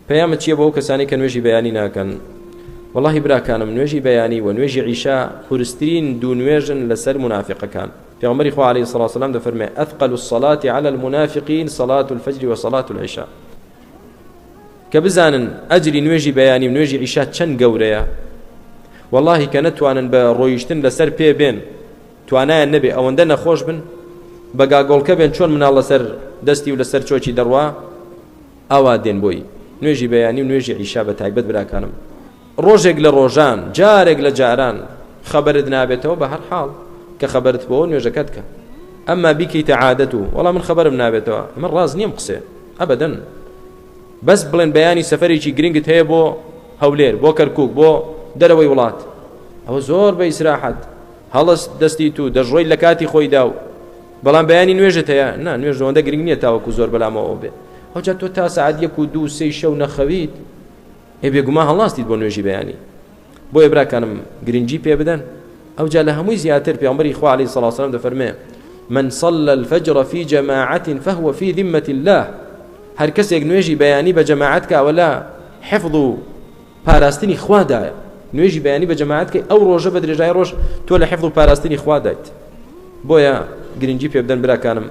پەیامە چییە بۆ ئەو کەسانی کە نوێژی بەیانی ناکەن؟ والله براکانم نوێژی بەیانی و نوێژی عیشا خورسترین دوو نوێژن لەسەر منافقەکان. پێغەمبەری خوا عەلەیهی سەڵاتو وسەلام دەفەرمێ ئەثقل الصلاة على المنافقين صلاة الفجر وصلاة العشاء. کە بزانن ئەجری نوێژی بەیانی و نوێژی عیشا چەند گەورەیە، والله کە نەتوانن بە ڕۆیشتن لەسەر پێ بێن، توانایان نەبێ ئەوەندە نەخۆش بن، بە گاگۆڵکە بێن چۆن مناڵ لەسەر دەستی و لەسەر چۆکی دەڕوا، ئاوا دێن بۆی نوێژی بەیانی و نوێژی عیشا بە تایبەت براکانم. ڕۆژێک لە ڕۆژان، جارێک لە جاران خەبەرت نابێتەوە بە هەر حاڵ کە خەبەرت بۆ نوێژەکەت کە، ئەمما بیکەیتە عادەت و وەڵام من خەبەرم نابێتەوە، من ڕاز نییەم قسێ ئەبەدەن، بەس بڵێن بەیانی سەفەرێکی گرنگت هەیە بۆ هەولێر، بۆ کەرکووک، بۆ دەرەوەی وڵات، ئەوە زۆر بە ئیسراحەت هەڵس دەستی تو دەژڕۆی لە کاتی خۆیدا و بەڵام بەیانی نوێژت هەیە، نا نوێژ ئەوەندە گرنگ نییە تاوەکو زۆر بەلامەوە بێ. ئەوجا تۆ تا سەعات 1 و 2 3 شەو نەخەویت، بێگومان هەڵاستیت بۆ نوێژی بەیانی. بۆیە براکانم گرنگی پێ بدەن. ئەوجا لە هەمووی زیاتر پێغەمبەری خوا عەلەیهی سەڵاتو وسەلام دەفەرمێ من صلى الفجر في جماعة فهو في ذمة الله. هەر کەسێک نوێژی بەیانی بە جەماعەت کە ئەوەلا حفظ و پاراستنی خوادایە، نوێژی بەیانی بە جەماعەت کە ئەو ڕۆژە بە درێژای ڕۆژ تۆ لە حفظ و پاراستنی خوادایت. بۆیە گرنگی پێ بدەن براکانم.